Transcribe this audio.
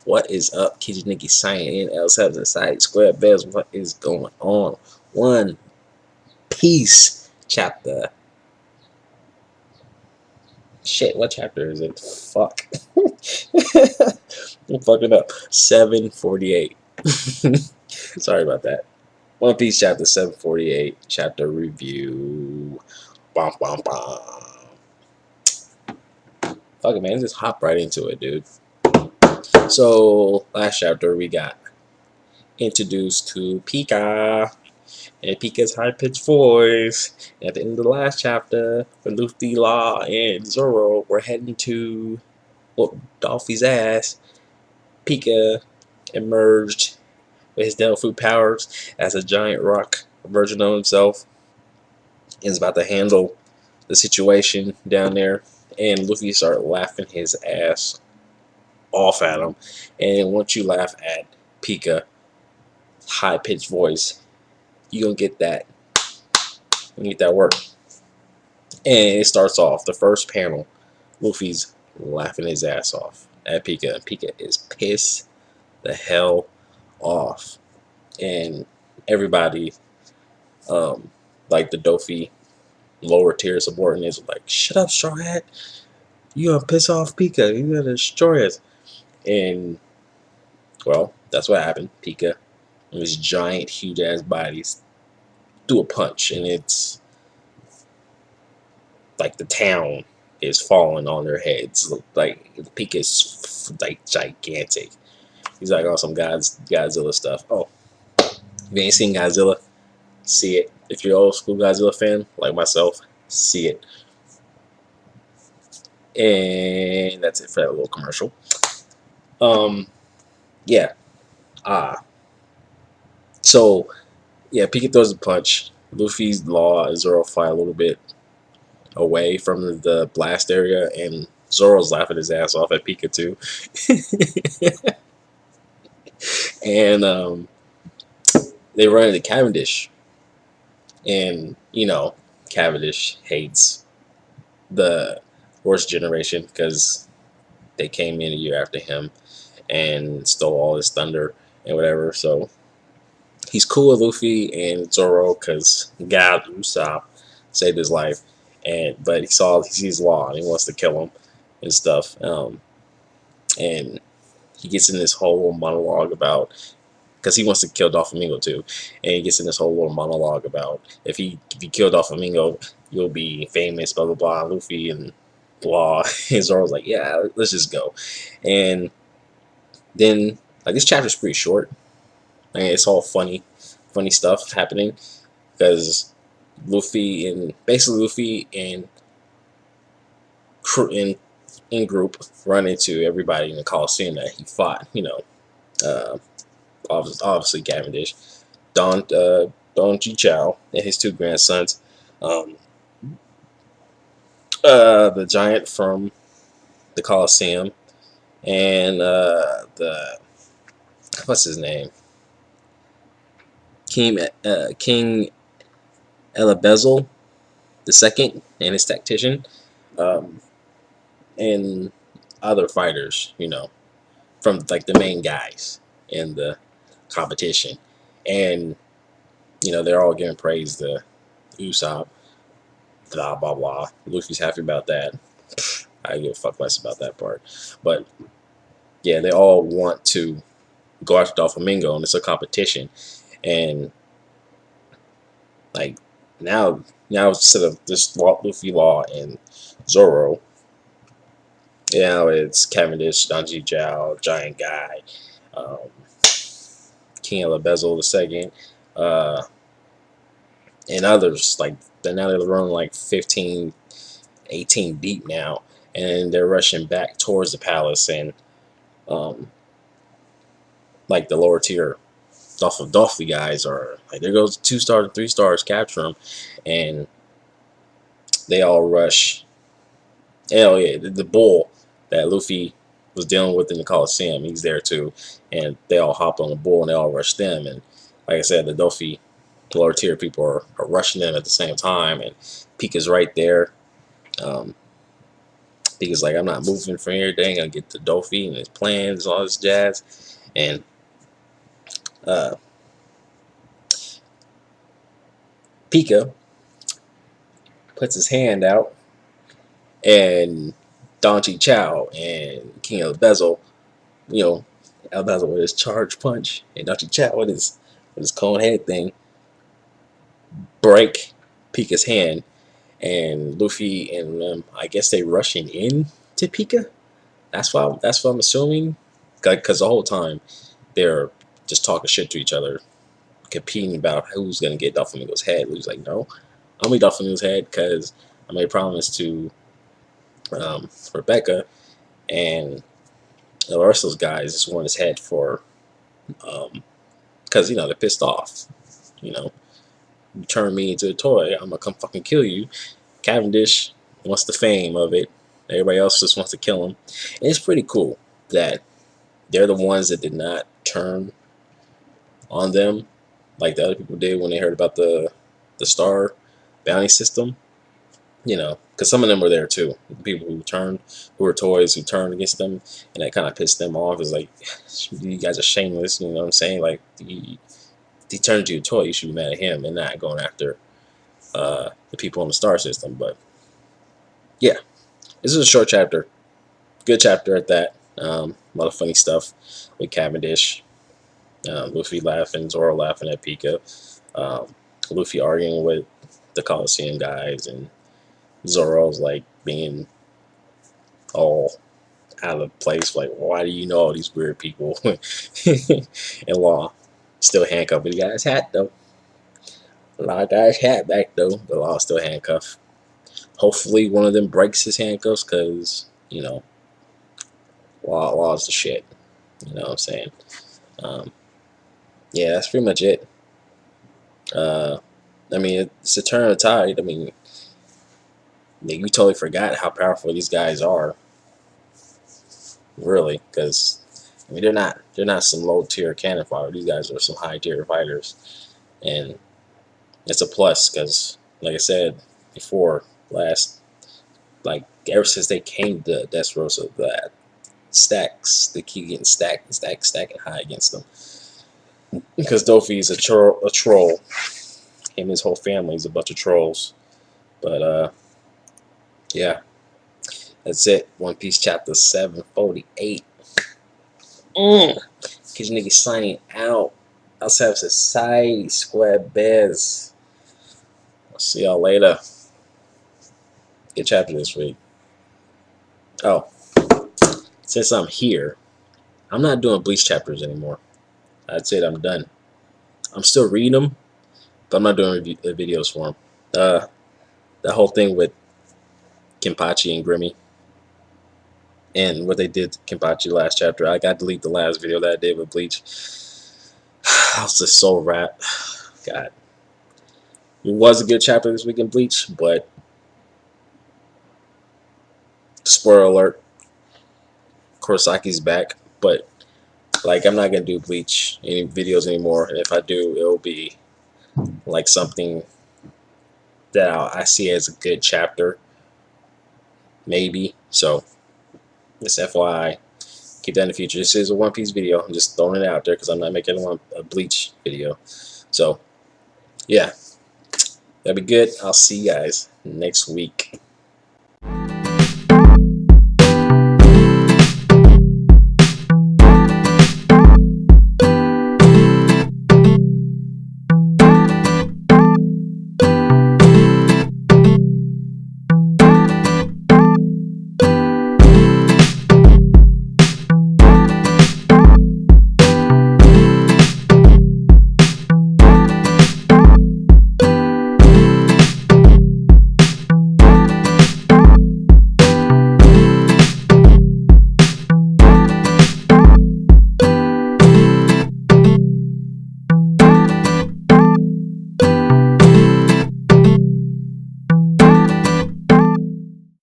What is up, Kijiniki Sign L7 Side Square Bells? What is going on? One Piece chapter. Shit, what chapter is it? Fuck. I'm fucking up. 748. Sorry about that. One Piece chapter 748. Chapter review. Bum, bum, bum. Fuck it, man. Just hop right into it, dude. So, last chapter we got introduced to Pikia. And Pika's high-pitched voice. And at the end of the last chapter, when Luffy, Law, and Zoro were heading to whoop Dolphy's ass, Pika emerged with his devil fruit powers as a giant rock version of himself and is about to handle the situation down there. And Luffy started laughing his ass off at him. And once you laugh at Pika, high-pitched voice, you're going to get that. You get that work. And it starts off, the first panel, Luffy's laughing his ass off at Pika. And Pika is pissed the hell off. And everybody, like the Dofi lower tier subordinates, are like, shut up, Straw Hat. You gonna piss off Pika. You gonna destroy us. And, well, that's what happened. Pika and his giant, huge ass bodies do a punch. And it's like the town is falling on their heads. Like Pika is like gigantic. He's like on some Godzilla stuff. Oh, if you ain't seen Godzilla, see it. If you're an old school Godzilla fan like myself, see it. And that's it for that little commercial. Yeah. So yeah, Pika throws a punch. Luffy's Law and Zoro fly a little bit away from the blast area, and Zoro's laughing his ass off at Pika too. And they run into Cavendish, and Cavendish hates the Horse Generation because they came in a year after him and stole all his thunder and whatever. So he's cool with Luffy and Zoro because God Usopp saved his life, but he sees Law and he wants to kill him and stuff. And he gets in this whole little monologue about, because he wants to kill Doflamingo too, and he gets in this whole little monologue about if you kill Doflamingo, you'll be famous, blah blah blah. Luffy and Law and Zoro's like, yeah, let's just go. And then like this chapter's pretty short. I mean, it's all funny stuff happening because Luffy and crew in group run into everybody in the Coliseum that he fought. Obviously Cavendish, Don Ji Chow and his two grandsons, the giant from the Coliseum, and the what's his name, King Elebezel the second, and his tactician, and other fighters, from like the main guys in the competition, and they're all giving praise to Usopp, blah blah blah. Luffy's happy about that. I give a fuck less about that part, but yeah, they all want to go after Doflamingo, and it's a competition, and like now instead of this Luffy, Law, and Zoro, it's Cavendish, Donji Zhao, Giant Guy, King of the Bezel II, and others. Like now they're running like 15, 18 deep now, and they're rushing back towards the palace, and like the lower tier Dolphy guys are like, there goes 2 stars and 3 stars, capture them, and they all rush. Hell yeah, the bull that Luffy was dealing with in the Coliseum, he's there too, and they all hop on the bull and they all rush them, and like I said, the Dolphy lower tier people are rushing them at the same time, and Pika's right there, Pika's like, I'm not moving from here. They ain't gonna get to Doffy and his plans, all this jazz. And uh, Pika puts his hand out, and Don Chi Chow and King of the Bezel, El Bezel with his charge punch, and Don Chi Chow with his cone head thing, break Pika's hand, and Luffy and I guess they rushing in to Pika. That's what I'm assuming, because the whole time they're just talking shit to each other, competing about who's gonna get Doflamingo's head. Luffy's like, no, I'm gonna get Doflamingo's head because I made a promise to Rebecca, and the rest of those guys just want his head for because they're pissed off. You know, you turn me into a toy, I'm gonna come fucking kill you. Cavendish wants the fame of it. Everybody else just wants to kill him. And it's pretty cool that they're the ones that did not turn on them like the other people did when they heard about the star bounty system. Because some of them were there too. The people who were toys, who turned against them, and that kind of pissed them off. It's like, you guys are shameless. You know what I'm saying? Like, he turned you a toy. You should be mad at him and not going after the people on the star system. But yeah, this is a short chapter. Good chapter at that. A lot of funny stuff with Cavendish. Luffy laughing, Zoro laughing at Pika. Luffy arguing with the Coliseum guys, and Zoro's like being all out of place. Like, why do you know all these weird people? And Law still handcuffed, but he got his hat though. Law got his hat back though, but Law still handcuffed. Hopefully, one of them breaks his handcuffs because Law's the shit. You know what I'm saying? Yeah, that's pretty much it. It's a turn of the tide. We totally forgot how powerful these guys are. Really, because they're not some low tier cannon fodder. These guys are some high tier fighters, and it's a plus because, like I said before, ever since they came to Dressrosa, that stacks they keep getting stacking high against them because Doffy's a troll. Him and his whole family's a bunch of trolls. But yeah, that's it. One Piece chapter 748. Cause niggas signing out. Outside Society Square Bears. I'll see y'all later. Good chapter this week. Oh, since I'm here, I'm not doing Bleach chapters anymore. I'd say that I'm done. I'm still reading them, but I'm not doing videos for them. That whole thing with Kenpachi and Grimmy, and what they did to Kenpachi last chapter, I got to delete the last video that I did with Bleach. I was just so wrapped. God. It was a good chapter this week in Bleach, but spoiler alert, Kurosaki's back. But I'm not gonna do Bleach any videos anymore. And if I do, it'll be like something that I see as a good chapter, maybe. So just FYI, keep that in the future. This is a One Piece video. I'm just throwing it out there because I'm not making a Bleach video. So yeah, that'd be good. I'll see you guys next week.